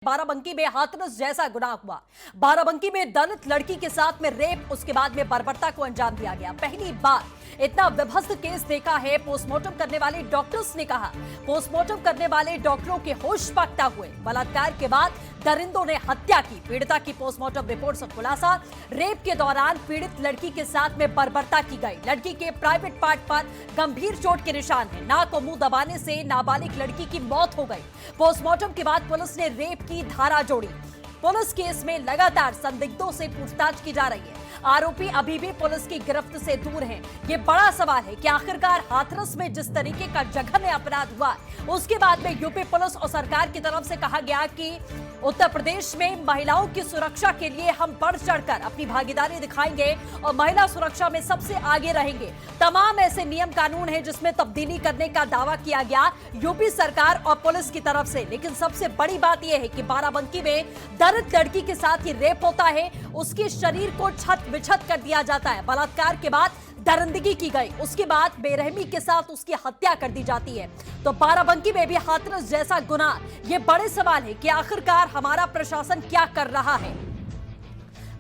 बाराबंकी में हाथरस जैसा गुनाह हुआ। बाराबंकी में दलित लड़की के साथ में रेप, उसके बाद में बर्बरता को अंजाम दिया गया। पहली बार इतना विभत्स केस देखा है। पोस्टमार्टम करने वाले डॉक्टर्स ने कहा, पोस्टमार्टम करने वाले डॉक्टरों के होश फाख्ता हुए। बलात्कार के बाद दरिंदों ने हत्या की। पीड़िता की पोस्टमार्टम रिपोर्ट से खुलासा, रेप के दौरान पीड़ित लड़की के साथ में बर्बरता की गई। लड़की के प्राइवेट पार्ट पर गंभीर चोट के निशान है। नाक और मुंह दबाने से नाबालिग लड़की की मौत हो गई। पोस्टमार्टम के बाद पुलिस ने रेप की धारा जोड़ी। पुलिस केस में लगातार संदिग्धों से पूछताछ की जा रही है। आरोपी अभी भी पुलिस की गिरफ्त से दूर हैं। ये बड़ा सवाल है कि आखिरकार हाथरस में जिस तरीके का जघन्य अपराध हुआ, उसके बाद में यूपी पुलिस और सरकार की तरफ से कहा गया कि उत्तर प्रदेश में महिलाओं की सुरक्षा के लिए हम बढ़ चढ़कर अपनी भागीदारी दिखाएंगे और महिला सुरक्षा में सबसे आगे रहेंगे। तमाम ऐसे नियम कानून हैं जिसमें तब्दीली करने का दावा किया गया यूपी सरकार और पुलिस की तरफ से। लेकिन सबसे बड़ी बात यह है कि बाराबंकी में दलित लड़की के साथ ही रेप होता है, उसके शरीर को छत विछत कर दिया जाता है। बलात्कार के बाद दरिंदगी की गई, उसके बाद बेरहमी के साथ उसकी हत्या कर दी जाती है। तो बाराबंकी में भी हाथरस जैसा गुनाह, ये बड़े सवाल है कि आखिरकार हमारा प्रशासन क्या कर रहा है।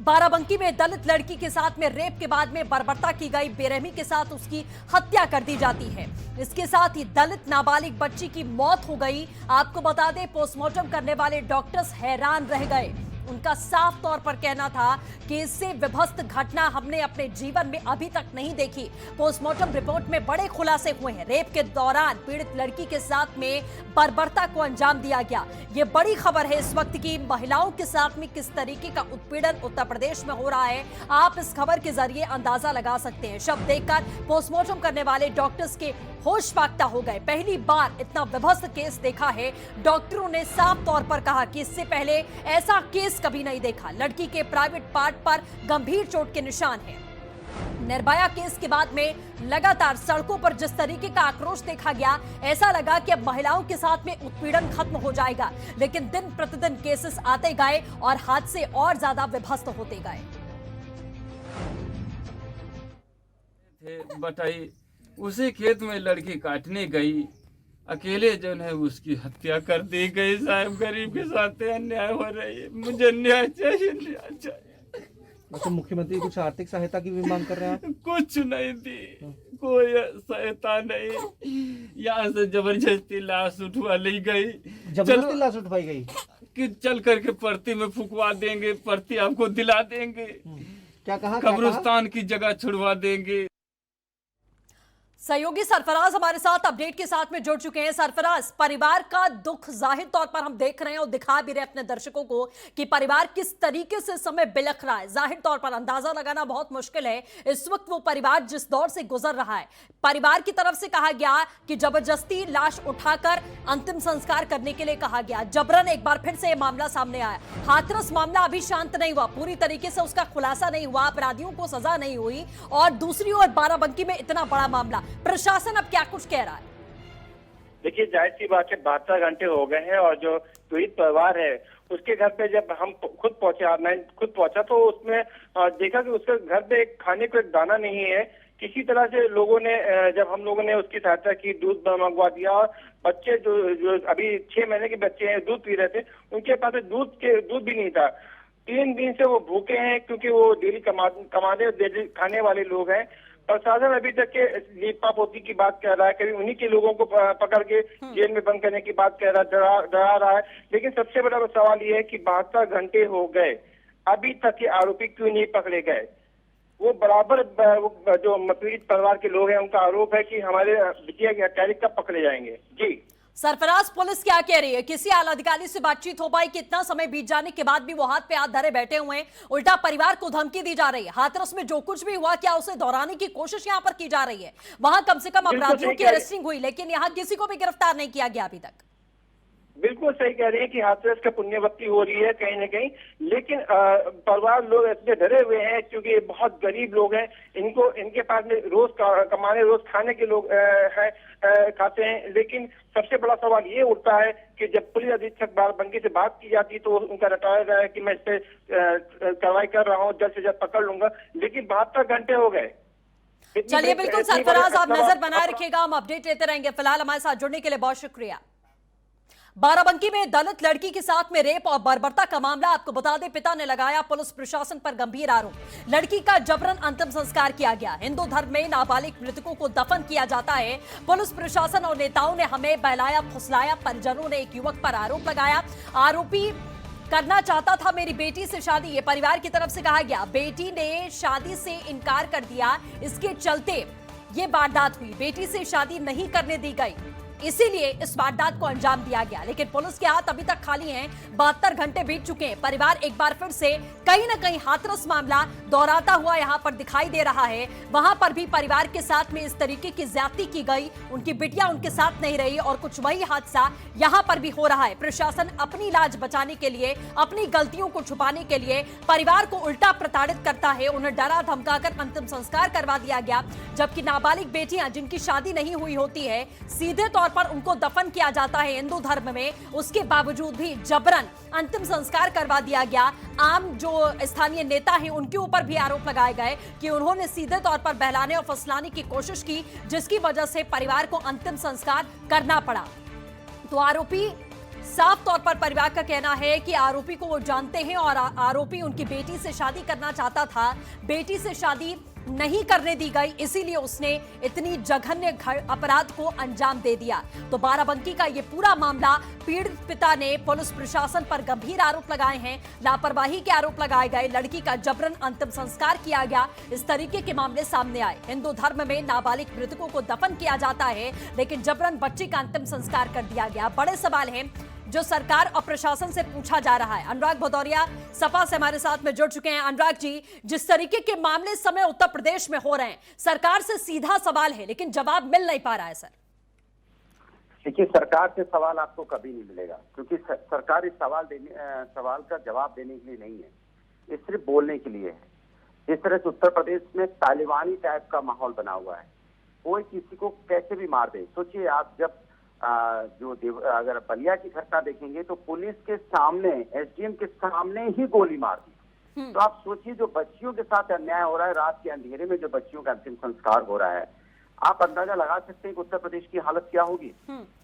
बाराबंकी में दलित लड़की के साथ में रेप के बाद में बर्बरता की गई, बेरहमी के साथ उसकी हत्या कर दी जाती है। इसके साथ ही दलित नाबालिग बच्ची की मौत हो गई। आपको बता दें, पोस्टमार्टम करने वाले डॉक्टर्स हैरान रह गए। उनका साफ तौर पर कहना था कि इससे विभत्स घटना हमने अपने जीवन में अभी तक नहीं देखी। पोस्टमार्टम रिपोर्ट में बड़े खुलासे हुए हैं। रेप के दौरान पीड़ित लड़की के साथ में बर्बरता को अंजाम दिया गया। ये बड़ी खबर है इस वक्त की, महिलाओं के साथ में किस तरीके का उत्पीड़न उत्तर प्रदेश में हो रहा है। आप इस खबर के जरिए अंदाजा लगा सकते हैं। शव देखकर पोस्टमार्टम करने वाले डॉक्टर्स के होश फाख्ता हो गए। पहली बार इतना विभत्स केस देखा है। डॉक्टरों ने साफ तौर पर कहा कि इससे पहले ऐसा केस कभी नहीं देखा। लड़की के प्राइवेट पार्ट पर गंभीर चोट के निशान हैं। निर्भया केस के बाद में लगातार सड़कों पर जिस तरीके का आक्रोश देखा गया, ऐसा लगा कि अब महिलाओं के साथ में उत्पीड़न खत्म हो जाएगा। लेकिन दिन प्रतिदिन केसेस आते गए और हादसे और ज्यादा विभत्स होते गए। बताइए, उसी खेत में लड़की काटने गई, अकेले जो है उसकी हत्या कर दी गई। साहब, गरीब के साथ अन्याय हो रही है। मुझे न्याय चाहिए, न्याय चाहिए। अच्छा, मुख्यमंत्री कुछ आर्थिक सहायता की भी मांग कर रहे हैं आप? कुछ नहीं दी, कोई सहायता नहीं। यहाँ से जबरदस्ती लाश उठवा ली गई। जबरदस्ती लाश उठवाई गई कि चल करके पर्ती में फुकवा देंगे, पर्ती आपको दिला देंगे, क्या कहा? कब्रिस्तान की जगह छुड़वा देंगे। सहयोगी सरफराज हमारे साथ अपडेट के साथ में जुड़ चुके हैं। सरफराज, परिवार का दुख जाहिर तौर पर हम देख रहे हैं और दिखा भी रहे अपने दर्शकों को कि परिवार किस तरीके से समय बिलख रहा है। जाहिर तौर पर अंदाजा लगाना बहुत मुश्किल है इस वक्त वो परिवार जिस दौर से गुजर रहा है। परिवार की तरफ से कहा गया कि जबरदस्ती लाश उठाकर अंतिम संस्कार करने के लिए कहा गया। जबरन एक बार फिर से यह मामला सामने आया। हाथरस मामला अभी शांत नहीं हुआ, पूरी तरीके से उसका खुलासा नहीं हुआ, अपराधियों को सजा नहीं हुई, और दूसरी ओर बाराबंकी में इतना बड़ा मामला। प्रशासन अब क्या कुछ कह रहा है? देखिए, जाहिर सी बात है, 72 घंटे हो गए हैं और जो पीड़ित परिवार है उसके घर पे जब हम खुद पहुंचे, मैं खुद पहुंचा, तो उसमें देखा कि उसके घर पे खाने को एक दाना नहीं है। किसी तरह से लोगों ने, जब हम लोगों ने उसकी सहायता की, दूध मंगवा दिया। और बच्चे जो अभी 6 महीने के बच्चे हैं, दूध पी रहे थे, उनके पास दूध भी नहीं था। 3 दिन से वो भूखे हैं क्योंकि वो डेली कमाने खाने वाले लोग हैं। प्रशासन अभी तक के लीपा पोती की बात कर रहा है, कभी उन्हीं के लोगों को पकड़ के जेल में बंद करने की बात कह रहा, डरा रहा है। लेकिन सबसे बड़ा सवाल ये है कि 72 घंटे हो गए, अभी तक के आरोपी क्यों नहीं पकड़े गए? वो बराबर जो पीड़ित परिवार के लोग हैं, उनका आरोप है कि हमारे बिटिया के हत्यारे कब पकड़े जाएंगे। जी सरफराज, पुलिस क्या कह रही है? किसी आला अधिकारी से बातचीत हो पाई? कितना समय बीत जाने के बाद भी वो हाथ पे हाथ धरे बैठे हुए हैं, उल्टा परिवार को धमकी दी जा रही है। हाथरस में जो कुछ भी हुआ, क्या उसे दोहराने की कोशिश यहाँ पर की जा रही है? वहां कम से कम अपराधियों की अरेस्टिंग हुई, लेकिन यहाँ किसी को भी गिरफ्तार नहीं किया गया अभी तक। बिल्कुल सही कह रही है कि हाथरस का पुण्यवती हो रही है कहीं न कहीं, लेकिन परिवार लोग इसमें डरे हुए हैं क्योंकि ये बहुत गरीब लोग हैं। इनके पास में रोज कमाने, रोज खाने के लोग खाते हैं। लेकिन सबसे बड़ा सवाल ये उठता है कि जब पुलिस अधीक्षक बाराबंकी से बात की जाती है तो उनका रटाया गया है कि मैं इस पे कार्रवाई कर रहा हूँ, जल्द से जल्द पकड़ लूंगा। लेकिन 72 घंटे हो गए। चलिए, बिल्कुल सरफराज, आप नजर बनाए रखिएगा, हम अपडेट लेते रहेंगे। फिलहाल हमारे साथ जुड़ने के लिए बहुत शुक्रिया। बाराबंकी में दलित लड़की के साथ में रेप और बर्बरता का मामला। आपको बता दें, पिता ने लगाया पुलिस प्रशासन पर गंभीर आरोप। लड़की का जबरन अंतिम संस्कार किया गया। हिंदू धर्म में नाबालिग मृतकों को दफन किया जाता है। पुलिस प्रशासन और नेताओं ने हमें बहलाया फुसलाया। परिजनों ने एक युवक पर आरोप लगाया। आरोपी करना चाहता था मेरी बेटी से शादी, ये परिवार की तरफ से कहा गया। बेटी ने शादी से इनकार कर दिया, इसके चलते ये वारदात हुई। बेटी से शादी नहीं करने दी गई, इसीलिए इस वारदात को अंजाम दिया गया। लेकिन पुलिस के हाथ अभी तक खाली हैं। 72 घंटे बीत चुके हैं। परिवार एक बार फिर से कहीं ना कहीं हाथरस मामला दोहराता हुआ यहां पर दिखाई दे रहा है। वहां पर भी परिवार के साथ में इस तरीके की ज्यादती की गई, उनकी बिटिया उनके साथ नहीं रही और कुछ वही हादसा यहां पर भी हो रहा है। प्रशासन अपनी लाज बचाने के लिए, अपनी गलतियों को छुपाने के लिए परिवार को उल्टा प्रताड़ित करता है। उन्हें डरा धमकाकर अंतिम संस्कार करवा दिया गया, जबकि नाबालिग बेटियां जिनकी शादी नहीं हुई होती है, सीधे तौर पर उनको दफन किया जाता है हिंदू धर्म में। उसके बावजूद भी जबरन अंतिम संस्कार करवा दिया गया। आम जो स्थानीय नेता हैं उनके ऊपर भी आरोप लगाए गए कि उन्होंने सीधे तौर पर बहलाने और फुसलाने की कोशिश की, जिसकी वजह से परिवार को अंतिम संस्कार करना पड़ा। तो आरोपी, साफ तौर पर परिवार का कहना है कि आरोपी को वो जानते हैं और आरोपी उनकी बेटी से शादी करना चाहता था। बेटी से शादी नहीं करने दी गई, इसीलिए उसने इतनी जघन्य अपराध को अंजाम दे दिया। तो बाराबंकी का ये पूरा मामला, पीड़ित पिता ने पुलिस प्रशासन पर गंभीर आरोप लगाए हैं। लापरवाही के आरोप लगाए गए। लड़की का जबरन अंतिम संस्कार किया गया। इस तरीके के मामले सामने आए। हिंदू धर्म में नाबालिग मृतकों को दफन किया जाता है, लेकिन जबरन बच्ची का अंतिम संस्कार कर दिया गया। बड़े सवाल हैं जो सरकार और प्रशासन से पूछा जा रहा है। अनुराग भदौरिया सपा से हमारे साथ में जुड़ चुके हैं। अनुराग जी, जिस तरीके के मामले इस समय उत्तर प्रदेश में हो रहे हैं, सरकार से सीधा सवाल है लेकिन जवाब मिल नहीं पा रहा है। सर देखिए, सरकार से सवाल आपको कभी नहीं मिलेगा, क्योंकि सरकार इस सवाल का जवाब देने के लिए नहीं है, ये सिर्फ बोलने के लिए है। जिस तरह से उत्तर प्रदेश में तालिबानी टाइप का माहौल बना हुआ है, कोई किसी को कैसे भी मार दे। सोचिए आप, जब अगर बलिया की घटना देखेंगे तो पुलिस के सामने, एसडीएम के सामने ही गोली मार दी। तो आप सोचिए, जो बच्चियों के साथ अन्याय हो रहा है, रात के अंधेरे में जो बच्चियों का अंतिम संस्कार हो रहा है, आप अंदाजा लगा सकते हैं कि उत्तर प्रदेश की हालत क्या होगी।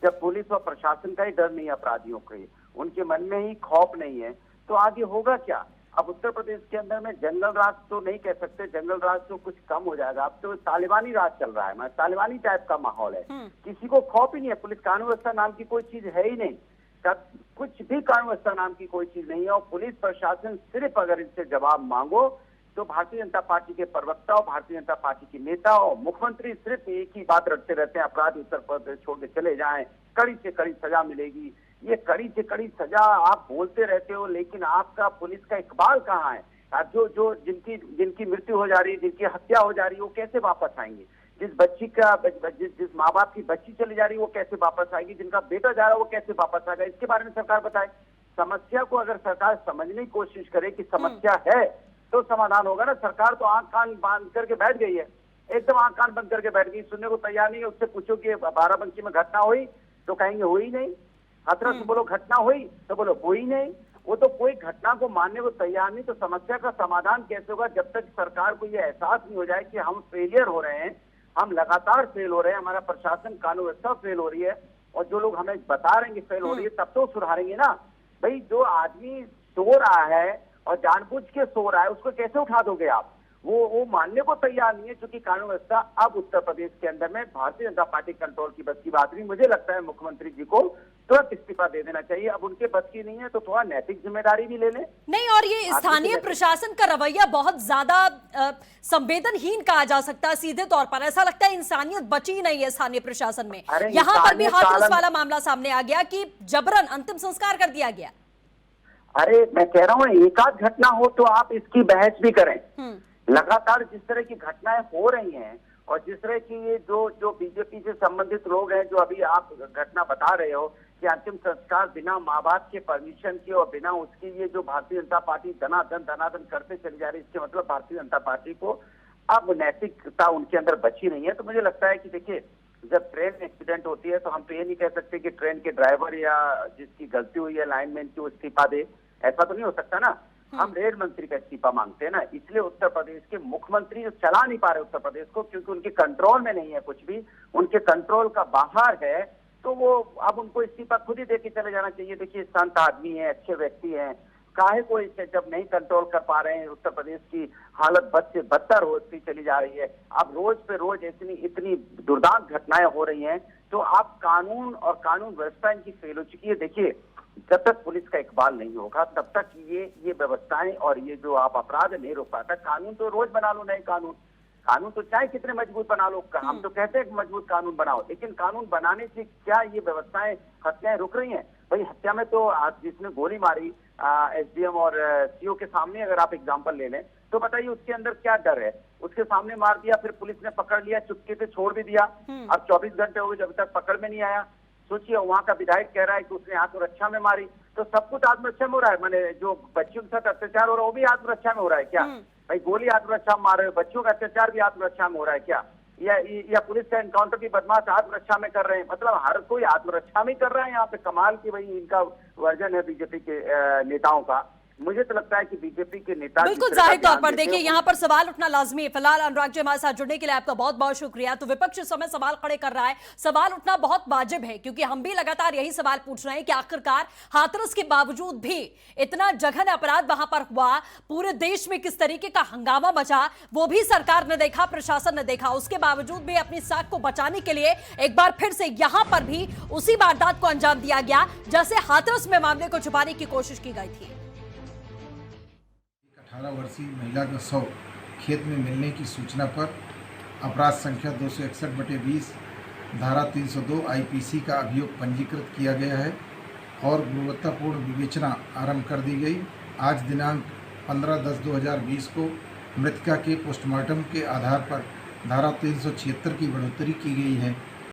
जब पुलिस और प्रशासन का ही डर नहीं है अपराधियों के, उनके मन में ही खौफ नहीं है, तो आगे होगा क्या। अब उत्तर प्रदेश के अंदर में जंगल राज तो नहीं कह सकते, जंगल राज तो कुछ कम हो जाएगा। अब तो तालिबानी राज चल रहा है, तालिबानी टाइप का माहौल है। किसी को खौफ ही नहीं है। पुलिस कानून व्यवस्था नाम की कोई चीज है ही नहीं, कुछ भी कानून व्यवस्था नाम की कोई चीज नहीं है। और पुलिस प्रशासन सिर्फ अगर इनसे जवाब मांगो तो भारतीय जनता पार्टी के प्रवक्ता और भारतीय जनता पार्टी के नेता और मुख्यमंत्री सिर्फ एक ही बात रटते रहते हैं, अपराधी उत्तर प्रदेश छोड़ के चले जाएं, कड़ी से कड़ी सजा मिलेगी। ये कड़ी से कड़ी सजा आप बोलते रहते हो, लेकिन आपका पुलिस का इकबाल कहाँ है। जो जिनकी मृत्यु हो जा रही है, जिनकी हत्या हो जा रही है, वो कैसे वापस आएंगे। जिस माँ बाप की बच्ची चली जा रही है वो कैसे वापस आएगी, जिनका बेटा जा रहा है वो कैसे वापस आएगा, इसके बारे में सरकार बताए। समस्या को अगर सरकार समझने की कोशिश करे कि समस्या है तो समाधान होगा ना। सरकार तो आंख कान बांध करके बैठ गई है, एकदम आंख कान बंद करके बैठ गई, सुनने को तैयार नहीं है। उससे पूछो कि बाराबंकी में घटना हुई तो कहेंगे हुई नहीं। हाथरस में बोलो घटना हुई तो बोलो हुई नहीं। वो तो कोई घटना को मानने को तैयार नहीं। तो समस्या का समाधान कैसे होगा जब तक सरकार को ये एहसास नहीं हो जाए कि हम फेलियर हो रहे हैं, हम लगातार फेल हो रहे हैं, हमारा प्रशासन कानून व्यवस्था फेल हो रही है, और जो लोग हमें बता रहे हैं कि फेल हो रही है, तब तो सुधारेंगे ना। भाई, जो आदमी सो रहा है और जानबूझ के सो रहा है, उसको कैसे उठा दोगे आप। वो मानने को तैयार नहीं है, क्योंकि कानून व्यवस्था अब उत्तर प्रदेश के अंदर में भारतीय जनता पार्टी कंट्रोल की बस की बात नहीं। मुझे लगता है मुख्यमंत्री जी को तुरंत इस्तीफा दे देना चाहिए। अब उनके बस की नहीं है तो थोड़ा नैतिक जिम्मेदारी भी ले लें। नहीं, और ये स्थानीय प्रशासन का रवैया बहुत ज्यादा संवेदनहीन कहा जा सकता है। सीधे तौर पर ऐसा लगता है इंसानियत बची ही नहीं है स्थानीय प्रशासन में। यहाँ पर भी हाथरस वाला मामला सामने आ गया कि जबरन अंतिम संस्कार कर दिया गया। अरे मैं कह रहा हूँ, एक आध घटना हो तो आप इसकी बहस भी करें। लगातार जिस तरह की घटनाएं हो रही हैं और जिस तरह की ये जो बीजेपी से संबंधित लोग हैं, जो अभी आप घटना बता रहे हो कि अंतिम संस्कार बिना माँ बाप के परमिशन के और बिना उसके, ये जो भारतीय जनता पार्टी धनाधन करते चली जा रही है, इसके मतलब भारतीय जनता पार्टी को अब नैतिकता उनके अंदर बची नहीं है। तो मुझे लगता है कि देखिए, जब ट्रेन एक्सीडेंट होती है तो हम तो ये नहीं कह सकते कि ट्रेन के ड्राइवर या जिसकी गलती हुई है लाइनमैन की, वो इस्तीफा दे। ऐसा तो नहीं हो सकता ना। हम रेल मंत्री का इस्तीफा मांगते हैं ना। इसलिए उत्तर प्रदेश के मुख्यमंत्री जो चला नहीं पा रहे उत्तर प्रदेश को, क्योंकि उनके कंट्रोल में नहीं है कुछ भी, उनके कंट्रोल का बाहर है। तो वो अब उनको इस्तीफा खुद ही दे के चले जाना चाहिए। देखिए संत आदमी है, अच्छे व्यक्ति हैं, काहे को इसे जब नहीं कंट्रोल कर पा रहे हैं, उत्तर प्रदेश की हालत बद से बदतर होती चली जा रही है, अब रोज पे रोज इतनी दुर्दांत घटनाएं हो रही हैं, तो आप कानून और कानून व्यवस्था इनकी फेल हो चुकी है। देखिए जब तक पुलिस का इकबाल नहीं होगा तब तक ये व्यवस्थाएं और ये जो आप अपराध नहीं रोक पाता। कानून तो रोज बना लो, नए कानून तो चाहे कितने मजबूत बना लो, हम तो कहते हैं कि मजबूत कानून बनाओ, लेकिन कानून बनाने से क्या ये व्यवस्थाएं हत्याएं रुक रही हैं? भाई हत्या में तो आज जिसने गोली मारी एसडीएम और सीओ के सामने अगर आप एग्जांपल ले लें तो बताइए उसके अंदर क्या डर है? उसके सामने मार दिया, फिर पुलिस ने पकड़ लिया, चुपके से छोड़ भी दिया। अब 24 घंटे हो गए जब तक पकड़ में नहीं आया। सोचिए वहां का विधायक कह रहा है कि उसने आत्मरक्षा में मारी, तो सब कुछ आत्मरक्षा में हो रहा है। मैंने जो बच्चियों के साथ अत्याचार हो रहा है वो भी आत्मरक्षा में हो रहा है क्या? भाई गोली आत्मरक्षा में मार रहे हो, बच्चों का अत्याचार भी आत्मरक्षा में हो रहा है क्या? या पुलिस का एनकाउंटर भी बदमाश आत्मरक्षा में कर रहे हैं? मतलब हर कोई आत्मरक्षा में कर रहा है यहाँ पे। कमाल की भाई इनका वर्जन है बीजेपी के नेताओं का। मुझे तो लगता है कि बीजेपी के नेता बिल्कुल जाहिर तौर पर देखिए यहाँ पर सवाल उठना लाजमी है। फिलहाल अनुराग जी हमारे साथ जुड़ने के लिए आपका बहुत बहुत शुक्रिया। तो विपक्ष इस समय सवाल खड़े कर रहा है, सवाल उठना बहुत वाजिब है, क्योंकि हम भी लगातार यही सवाल पूछ रहे हैं कि आखिरकार हाथरस के बावजूद भी इतना जघन अपराध वहां पर हुआ, पूरे देश में किस तरीके का हंगामा मचा, वो भी सरकार ने देखा, प्रशासन ने देखा। उसके बावजूद भी अपनी साख को बचाने के लिए एक बार फिर से यहां पर भी उसी वारदात को अंजाम दिया गया जैसे हाथरस में मामले को छुपाने की कोशिश की गई थी। 18 वर्षीय महिला का शव खेत में मिलने की सूचना पर अपराध संख्या 261/20 धारा 302 आईपीसी का अभियोग पंजीकृत किया गया है और गुणवत्तापूर्ण विवेचना आरंभ कर दी गई। आज दिनांक 15/10/2020 को मृतका के पोस्टमार्टम के आधार पर धारा 376 की बढ़ोतरी की गई है।